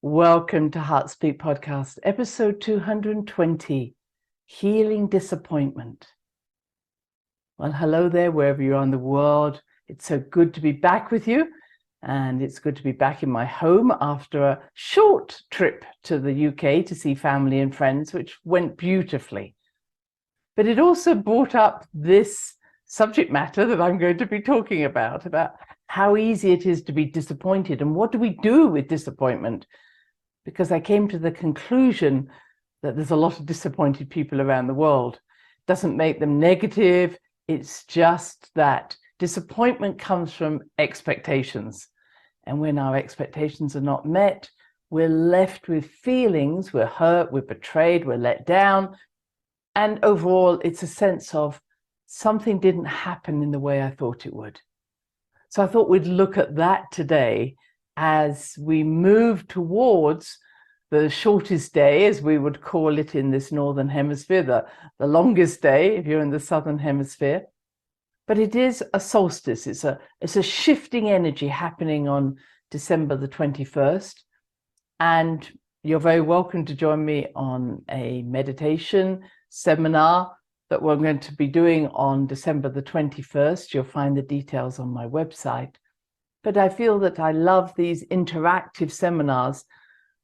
Welcome to Heart Speak Podcast, episode 220, Healing Disappointment. Well, hello there, wherever you are in the world. It's so good to be back with you, and it's good to be back in my home after a short trip to the UK to see family and friends, which went beautifully. But it also brought up this subject matter that I'm going to be talking about how easy it is to be disappointed and what do we do with disappointment? Because I came to the conclusion that there's a lot of disappointed people around the world. It doesn't make them negative. It's just that disappointment comes from expectations. And when our expectations are not met, we're left with feelings. We're hurt, we're betrayed, we're let down. And overall, it's a sense of something didn't happen in the way I thought it would. So I thought we'd look at that today as we move towards the shortest day, as we would call it in this northern hemisphere, the longest day if you're in the southern hemisphere. But it is a solstice. It's a shifting energy happening on December the 21st. And you're very welcome to join me on a meditation seminar that we're going to be doing on December the 21st. You'll find the details on my website. But I feel that I love these interactive seminars,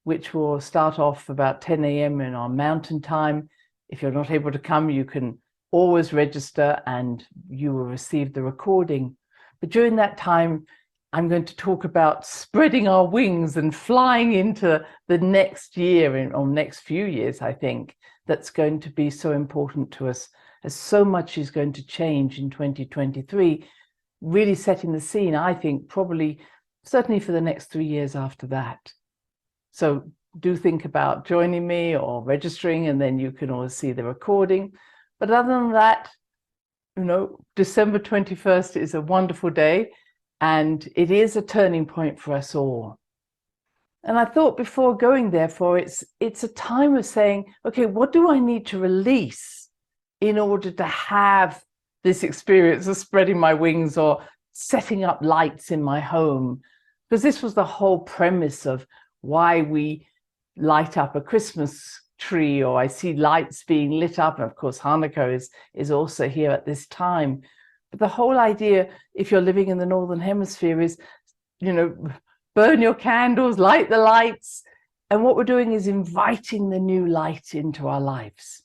which will start off about 10 a.m. in our mountain time. If you're not able to come, you can always register and you will receive the recording. But during that time, I'm going to talk about spreading our wings and flying into the next year or next few years, I think, that's going to be so important to us, as so much is going to change in 2023. Really setting the scene, I think, certainly for the next 3 years after that. So do think about joining me or registering, and then you can always see the recording. But other than that, December 21st is a wonderful day, and it is a turning point for us all. And I thought before going there, it's a time of saying, okay, what do I need to release in order to have this experience of spreading my wings or setting up lights in my home? Because this was the whole premise of why we light up a Christmas tree, or I see lights being lit up. And of course, Hanukkah is also here at this time. But the whole idea, if you're living in the Northern Hemisphere, is, burn your candles, light the lights. And what we're doing is inviting the new light into our lives,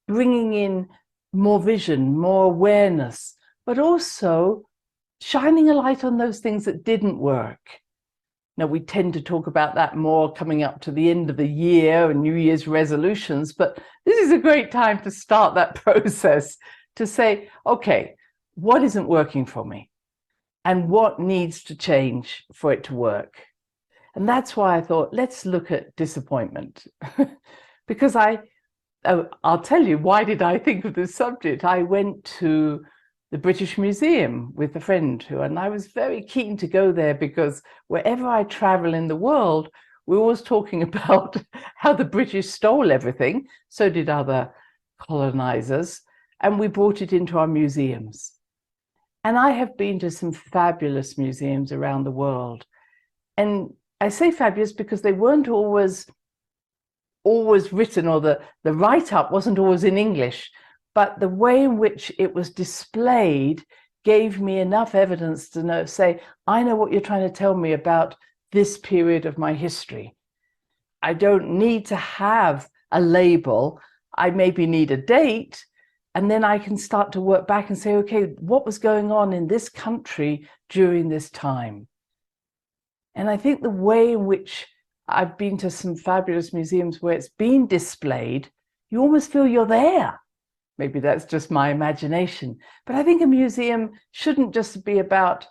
bringing in more vision, more awareness, but also shining a light on those things that didn't work. Now, we tend to talk about that more coming up to the end of the year and New Year's resolutions, but this is a great time to start that process to say, okay, what isn't working for me and what needs to change for it to work? And that's why I thought, let's look at disappointment. Because I'll tell you, why did I think of this subject? I went to the British Museum with a friend and I was very keen to go there because wherever I travel in the world, we're always talking about how the British stole everything. So did other colonizers, and we brought it into our museums. And I have been to some fabulous museums around the world. And I say fabulous because they weren't always written, or the write-up wasn't always in English, but the way in which it was displayed gave me enough evidence to say, I know what you're trying to tell me about this period of my history. I don't need to have a label. I maybe need a date, and then I can start to work back and say, okay, what was going on in this country during this time? And I think the way in which I've been to some fabulous museums where it's been displayed, you almost feel you're there. Maybe that's just my imagination. But I think a museum shouldn't just be about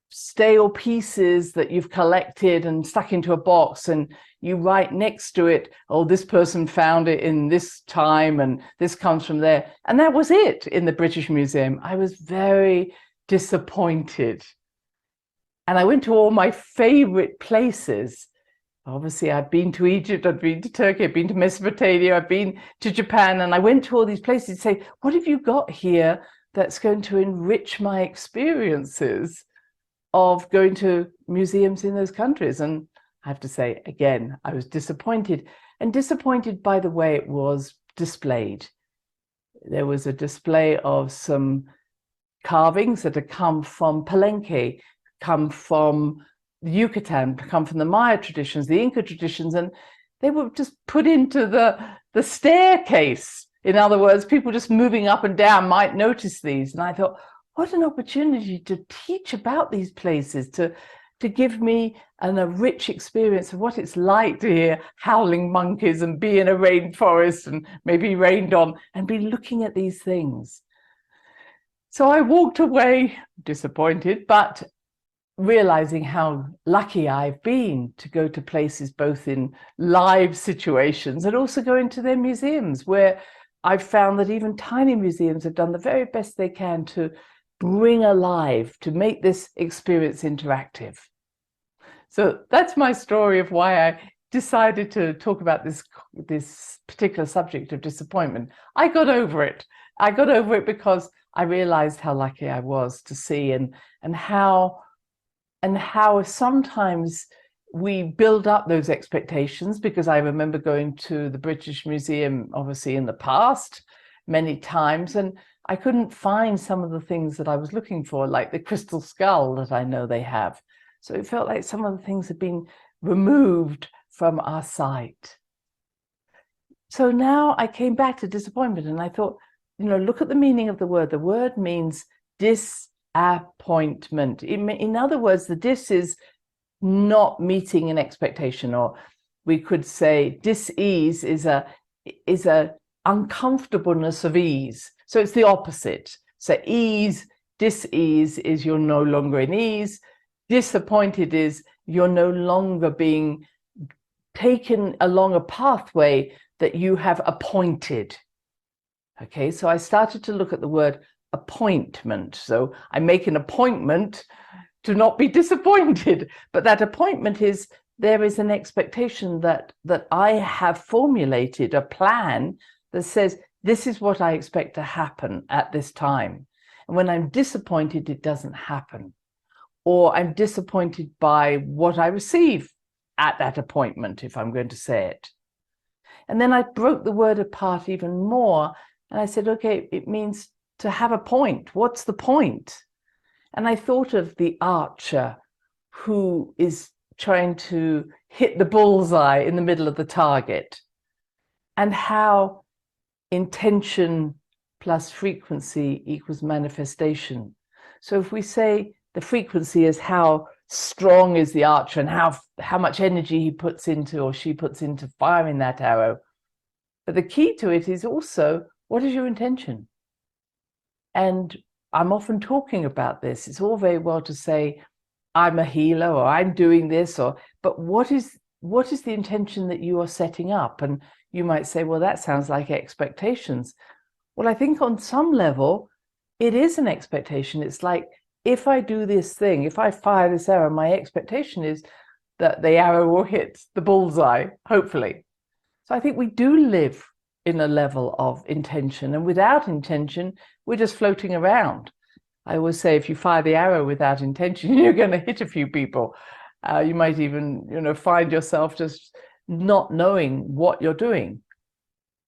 stale pieces that you've collected and stuck into a box and you write next to it, oh, this person found it in this time and this comes from there. And that was it in the British Museum. I was very disappointed. And I went to all my favorite places. Obviously, I've been to Egypt, I've been to Turkey, I've been to Mesopotamia, I've been to Japan, and I went to all these places to say, what have you got here that's going to enrich my experiences of going to museums in those countries? And I have to say again, I was disappointed, and disappointed by the way it was displayed. There was a display of some carvings that had come from Palenque, come from Yucatan, come from the Maya traditions, the Inca traditions, and they were just put into the staircase. In other words, people just moving up and down might notice these. And I thought, what an opportunity to teach about these places, to give me a rich experience of what it's like to hear howling monkeys and be in a rainforest and maybe rained on and be looking at these things. So I walked away disappointed, but realizing how lucky I've been to go to places both in live situations and also go into their museums, where I've found that even tiny museums have done the very best they can to bring alive, to make this experience interactive. So that's my story of why I decided to talk about this particular subject of disappointment. I got over it. I got over it because I realized how lucky I was to see and how sometimes we build up those expectations, because I remember going to the British Museum, obviously in the past, many times, and I couldn't find some of the things that I was looking for, like the crystal skull that I know they have. So it felt like some of the things had been removed from our sight. So now I came back to disappointment, and I thought, look at the meaning of the word. The word means disappointment. In other words, the dis is not meeting an expectation, or we could say dis-ease is a uncomfortableness of ease. So it's the opposite. So dis-ease is you're no longer in ease. Disappointed is you're no longer being taken along a pathway that you have appointed. Okay, so I started to look at the word appointment. So I make an appointment to not be disappointed, but that appointment is, there is an expectation that I have formulated a plan that says, this is what I expect to happen at this time. And when I'm disappointed, it doesn't happen. Or I'm disappointed by what I receive at that appointment, if I'm going to say it. And then I broke the word apart even more. And I said, okay, it means to have a point. What's the point? And I thought of the archer who is trying to hit the bullseye in the middle of the target, and how intention plus frequency equals manifestation. So if we say the frequency is how strong is the archer and how much energy he puts into, or she puts into, firing that arrow. But the key to it is also, what is your intention? And I'm often talking about this. It's all very well to say, I'm a healer, or I'm doing this, but what is the intention that you are setting up? And you might say, well, that sounds like expectations. Well, I think on some level, it is an expectation. It's like, if I do this thing, if I fire this arrow, my expectation is that the arrow will hit the bullseye, hopefully. So I think we do live in a level of intention, and without intention, we're just floating around. I always say, if you fire the arrow without intention, you're going to hit a few people. You might even, find yourself just not knowing what you're doing.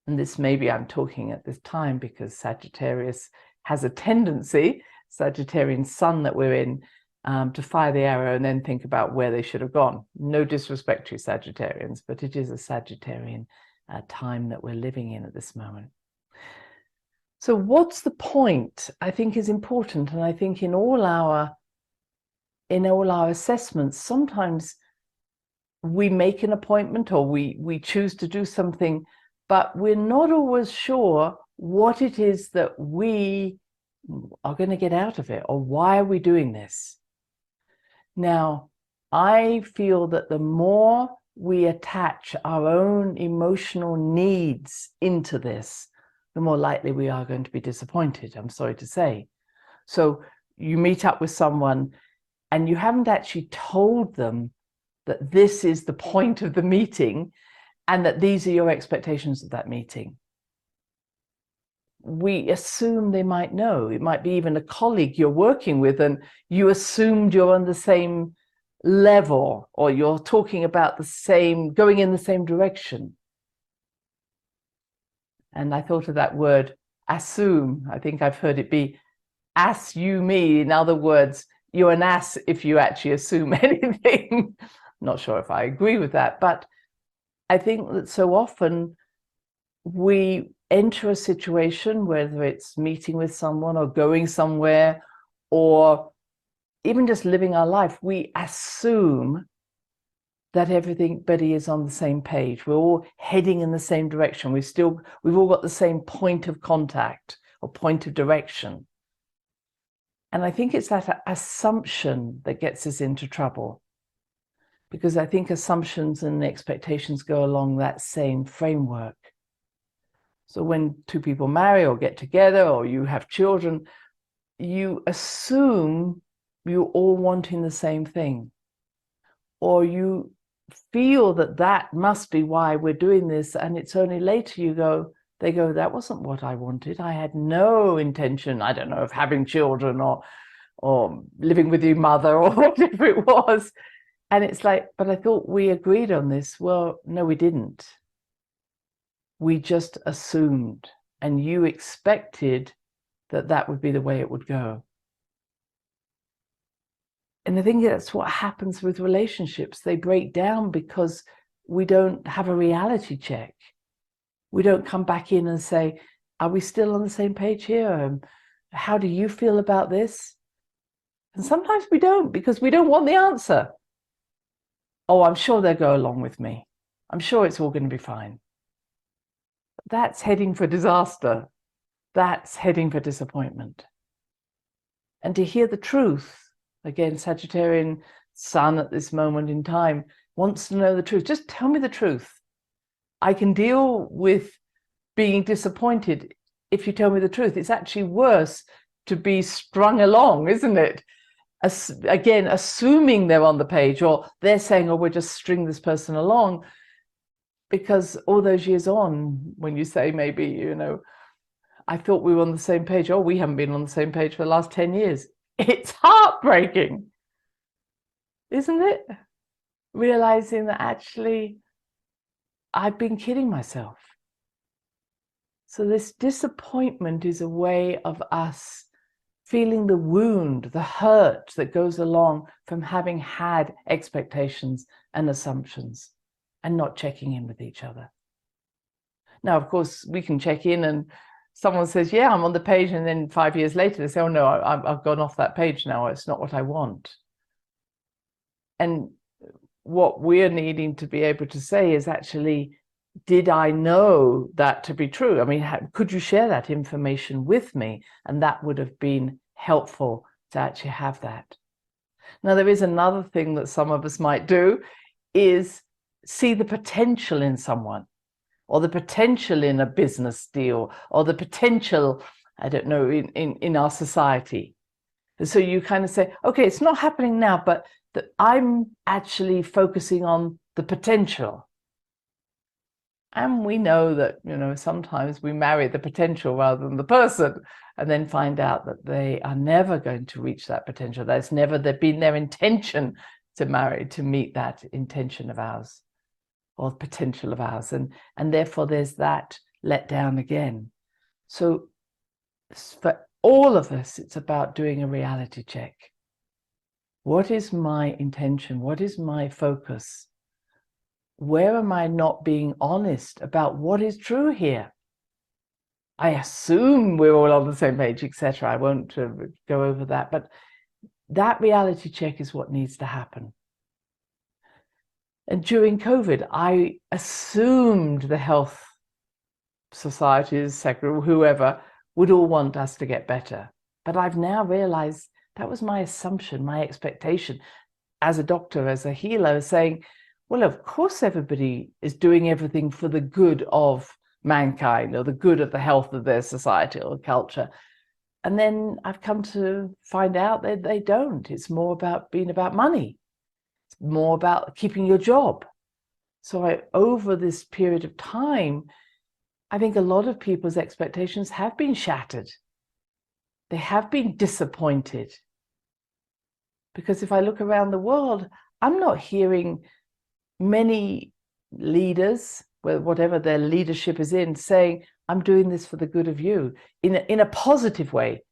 And this, maybe I'm talking at this time because Sagittarius has a tendency, Sagittarian sun that we're in, to fire the arrow and then think about where they should have gone. No disrespect to Sagittarians, but it is a Sagittarian time that we're living in at this moment. So what's the point, I think, is important. And I think in all our assessments, sometimes we make an appointment, or we choose to do something, but we're not always sure what it is that we are going to get out of it, or why are we doing this? Now, I feel that the more we attach our own emotional needs into this, the more likely we are going to be disappointed, I'm sorry to say. So you meet up with someone and you haven't actually told them that this is the point of the meeting and that these are your expectations of that meeting. We assume they might know. It might be even a colleague you're working with, and you assumed you're on the same level, or you're talking about the same, going in the same direction. And I thought of that word, assume. I think I've heard it be assume. In other words, you're an ass if you actually assume anything. Not sure if I agree with that, but I think that so often we enter a situation, whether it's meeting with someone or going somewhere or even just living our life, we assume that everybody is on the same page. We're all heading in the same direction. We've all got the same point of contact or point of direction. And I think it's that assumption that gets us into trouble, because I think assumptions and expectations go along that same framework. So when two people marry or get together or you have children, you assume you're all wanting the same thing, or you feel that that must be why we're doing this, and it's only later they go, that wasn't what I wanted. I had no intention, I don't know, of having children or living with your mother or whatever it was. And it's like, but I thought we agreed on this. Well, no, we didn't. We just assumed, and you expected that that would be the way it would go. And I think that's what happens with relationships. They break down because we don't have a reality check. We don't come back in and say, are we still on the same page here? How do you feel about this? And sometimes we don't, because we don't want the answer. Oh, I'm sure they'll go along with me. I'm sure it's all going to be fine. That's heading for disaster. That's heading for disappointment. And to hear the truth, again, Sagittarian sun at this moment in time wants to know the truth. Just tell me the truth. I can deal with being disappointed if you tell me the truth. It's actually worse to be strung along, isn't it? Again, assuming they're on the page, or they're saying, oh, we'll just string this person along, because all those years on, when you say maybe, I thought we were on the same page. Oh, we haven't been on the same page for the last 10 years. It's heartbreaking, isn't it? Realizing that actually I've been kidding myself. So this disappointment is a way of us feeling the wound, the hurt that goes along from having had expectations and assumptions and not checking in with each other. Now, of course, we can check in and someone says, yeah, I'm on the page. And then 5 years later, they say, oh, no, I've gone off that page now. It's not what I want. And what we're needing to be able to say is actually, did I know that to be true? I mean, could you share that information with me? And that would have been helpful to actually have that. Now, there is another thing that some of us might do, is see the potential in someone, or the potential in a business deal, or the potential, I don't know, in our society. And so you kind of say, okay, it's not happening now, but I'm actually focusing on the potential. And we know that, sometimes we marry the potential rather than the person, and then find out that they are never going to reach that potential. That's never been their intention to marry, to meet that intention of ours or potential of ours. And therefore there's that let down again. So for all of us, it's about doing a reality check. What is my intention? What is my focus? Where am I not being honest about what is true here? I assume we're all on the same page, etc. I won't go over that, but that reality check is what needs to happen. And during COVID, I assumed the health societies, whoever, would all want us to get better. But I've now realized that was my assumption, my expectation as a doctor, as a healer, saying, well, of course, everybody is doing everything for the good of mankind or the good of the health of their society or culture. And then I've come to find out that they don't. It's more about being about money. It's more about keeping your job. So over this period of time, I think a lot of people's expectations have been shattered. They have been disappointed. Because if I look around the world, I'm not hearing many leaders, whatever their leadership is in, saying, I'm doing this for the good of you in a positive way.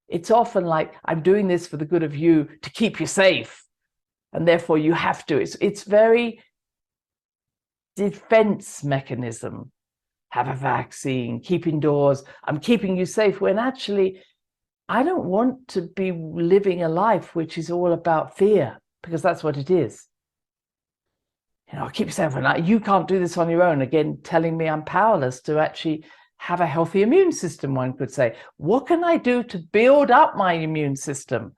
It's often like, I'm doing this for the good of you to keep you safe, and therefore you have to. It's very defense mechanism. Have a vaccine, keep indoors, I'm keeping you safe, when actually I don't want to be living a life which is all about fear, because that's what it is. Keep yourself alive. You can't do this on your own. Again, telling me I'm powerless to actually have a healthy immune system, one could say. What can I do to build up my immune system?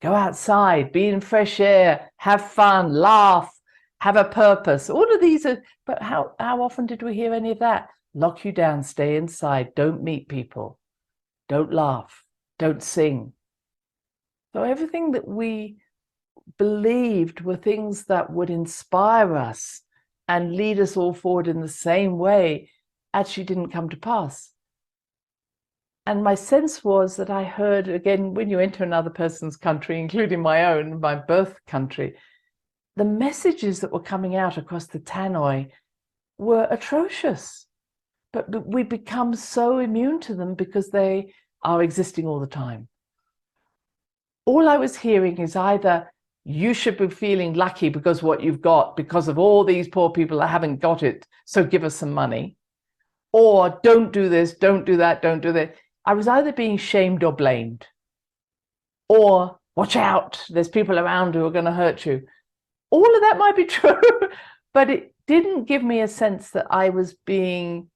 Go outside, be in fresh air, have fun, laugh, have a purpose. All of these are, but how often did we hear any of that? Lock you down, stay inside, don't meet people, don't laugh, don't sing. So everything that we believed were things that would inspire us and lead us all forward in the same way actually didn't come to pass. And my sense was that I heard, again, when you enter another person's country, including my own, my birth country, the messages that were coming out across the tannoy were atrocious. But we become so immune to them because they are existing all the time. All I was hearing is either you should be feeling lucky because what you've got, because of all these poor people that haven't got it, so give us some money, or don't do this, don't do that, don't do that. I was either being shamed or blamed, or watch out, there's people around who are going to hurt you. All of that might be true, but it didn't give me a sense that I was being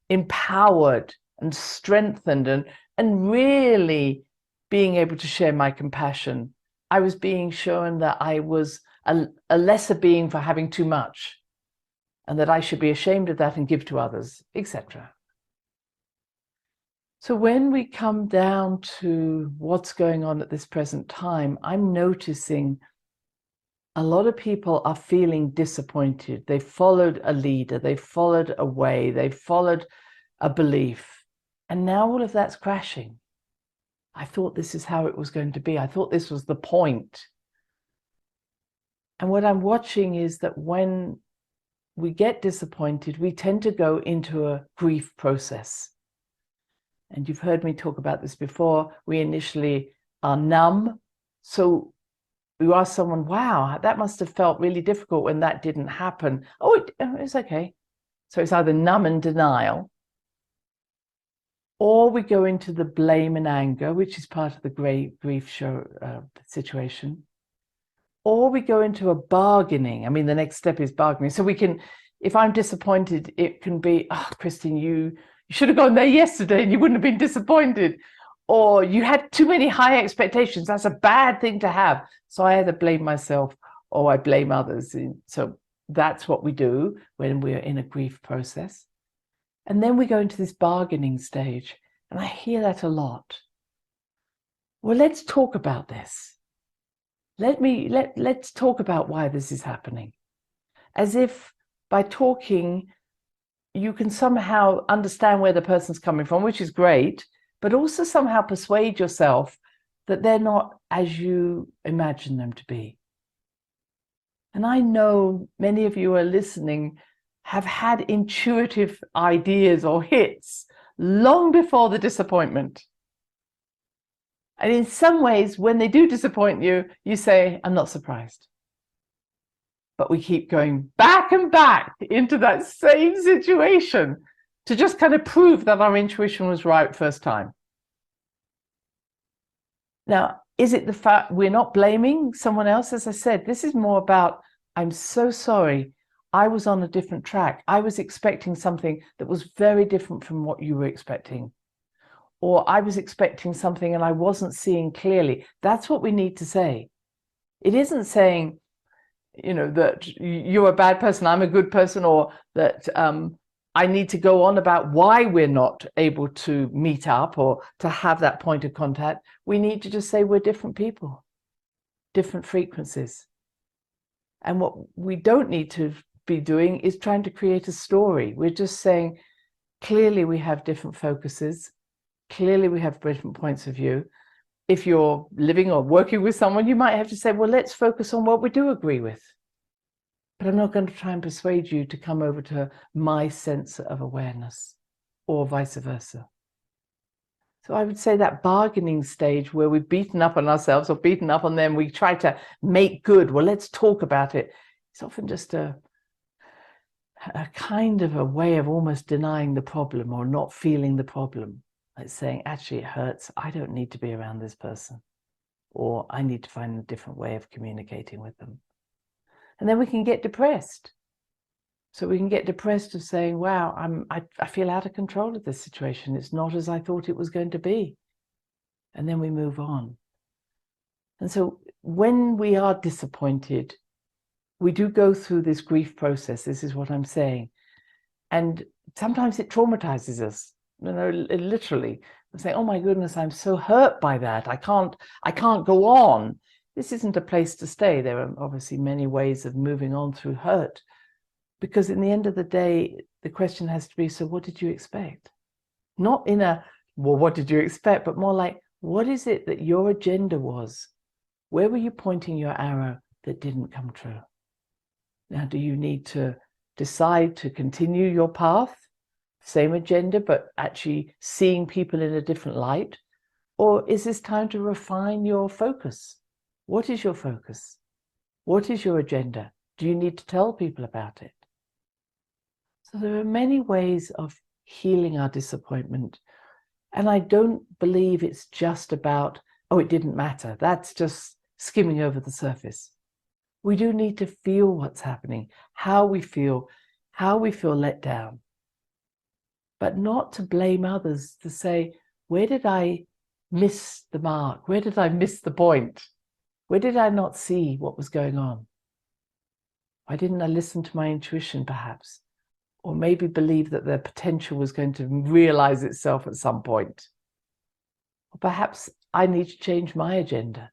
empowered and strengthened and really being able to share my compassion. I was being shown that I was a lesser being for having too much, and that I should be ashamed of that and give to others, etc. So when we come down to what's going on at this present time, I'm noticing a lot of people are feeling disappointed. They followed a leader, they followed a way, they followed a belief, and now all of that's crashing. I thought this is how it was going to be. I thought this was the point. And what I'm watching is that when we get disappointed, we tend to go into a grief process. And you've heard me talk about this before. We initially are numb. So you ask someone, wow, that must have felt really difficult when that didn't happen. Oh, it's okay. So it's either numb and denial, or we go into the blame and anger, which is part of the grief situation, or we go into a bargaining. I mean, the next step is bargaining. So we can, if I'm disappointed, it can be, oh, Christine, you should have gone there yesterday and you wouldn't have been disappointed. Or you had too many high expectations. That's a bad thing to have. So I either blame myself or I blame others. So that's what we do when we're in a grief process. And then we go into this bargaining stage. And I hear that a lot. Well, let's talk about this. Let's talk about why this is happening. As if by talking, you can somehow understand where the person's coming from, which is great, but also somehow persuade yourself that they're not as you imagine them to be. And I know many of you are listening have had intuitive ideas or hits long before the disappointment. And in some ways, when they do disappoint you, you say, I'm not surprised. But we keep going back and back into that same situation to just kind of prove that our intuition was right first time. Now, is it the fact we're not blaming someone else? As I said, this is more about, I'm so sorry, I was on a different track. I was expecting something that was very different from what you were expecting. Or I was expecting something and I wasn't seeing clearly. That's what we need to say. It isn't saying, that you're a bad person, I'm a good person, or that I need to go on about why we're not able to meet up or to have that point of contact. We need to just say we're different people, different frequencies. And what we don't need to be doing is trying to create a story. We're just saying, clearly we have different focuses. Clearly we have different points of view. if you're living or working with someone, you might have to say, well, let's focus on what we do agree with. But I'm not going to try and persuade you to come over to my sense of awareness, or vice versa. So I would say that bargaining stage where we've beaten up on ourselves or beaten up on them, we try to make good. Well, let's talk about it. It's often just a kind of a way of almost denying the problem or not feeling the problem. Like saying, actually, it hurts. I don't need to be around this person. Or I need to find a different way of communicating with them. And then we can get depressed. So we can get depressed of saying, wow, I feel out of control of this situation. It's not as I thought it was going to be. And then we move on. And so when we are disappointed, we do go through this grief process. This is what I'm saying. And sometimes it traumatizes us. Literally, I'm saying, oh my goodness, I'm so hurt by that. I can't go on. This isn't a place to stay. There are obviously many ways of moving on through hurt. Because in the end of the day, the question has to be, so what did you expect? Not in a, well, what did you expect? But more like, what is it that your agenda was? Where were you pointing your arrow that didn't come true? Now, do you need to decide to continue your path? Same agenda, but actually seeing people in a different light? Or is this time to refine your focus? What is your focus? What is your agenda? Do you need to tell people about it? So there are many ways of healing our disappointment. And I don't believe it's just about, oh, it didn't matter. That's just skimming over the surface. We do need to feel what's happening, how we feel let down. But not to blame others, to say, where did I miss the mark? Where did I miss the point? Where did I not see what was going on? Why didn't I listen to my intuition, perhaps? Or maybe believe that the potential was going to realize itself at some point. Or perhaps I need to change my agenda.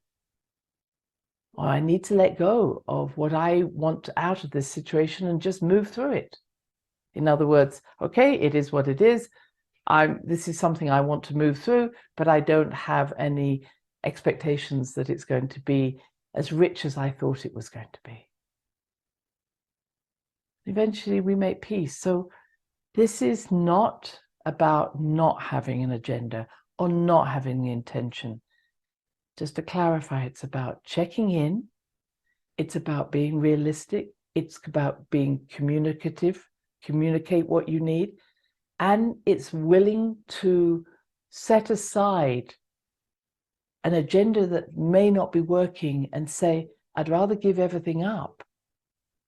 Or I need to let go of what I want out of this situation and just move through it. In other words, okay, it is what it is. This is something I want to move through, but I don't have any expectations that it's going to be as rich as I thought it was going to be. Eventually we make peace. So this is not about not having an agenda or not having the intention. Just to clarify, it's about checking in. It's about being realistic. It's about being communicative, communicate what you need. And it's willing to set aside an agenda that may not be working and say, I'd rather give everything up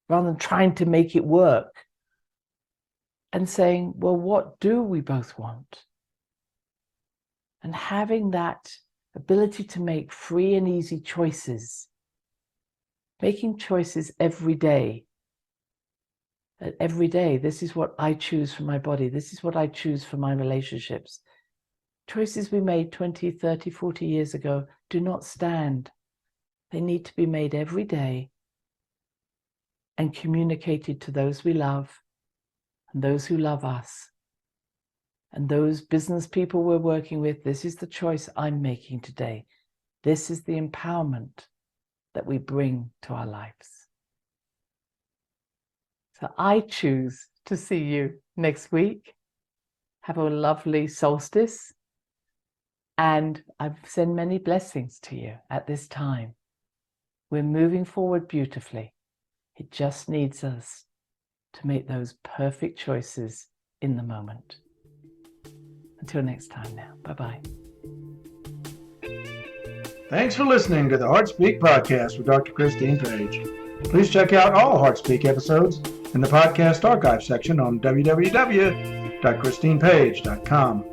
rather than trying to make it work. And saying, well, what do we both want? And having that ability to make free and easy choices. Making choices every day. Every day, this is what I choose for my body. This is what I choose for my relationships. Choices we made 20, 30, 40 years ago do not stand. They need to be made every day and communicated to those we love and those who love us. And those business people we're working with, this is the choice I'm making today. This is the empowerment that we bring to our lives. So I choose to see you next week. Have a lovely solstice. And I send many blessings to you at this time. We're moving forward beautifully. It just needs us to make those perfect choices in the moment. Until next time now. Bye-bye. Thanks for listening to the HeartSpeak podcast with Dr. Christine Page. Please check out all HeartSpeak episodes in the podcast archive section on www.christinepage.com.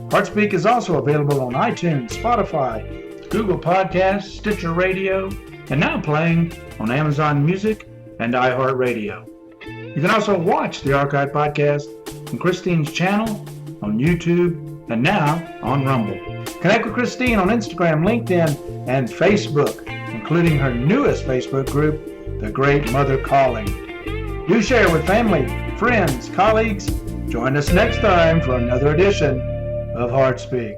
HeartSpeak is also available on iTunes, Spotify, Google Podcasts, Sticher Radio, and now playing on Amazon Music and iHeart Radio. You can also watch the archive podcast on Christine's channel, on YouTube, and now on Rumble. Connect with Christine on Instagram, LinkedIn, and Facebook, including her newest Facebook group, The Great Mother Calling. Do share with family, friends, colleagues. Join us next time for another edition of HeartSpeak.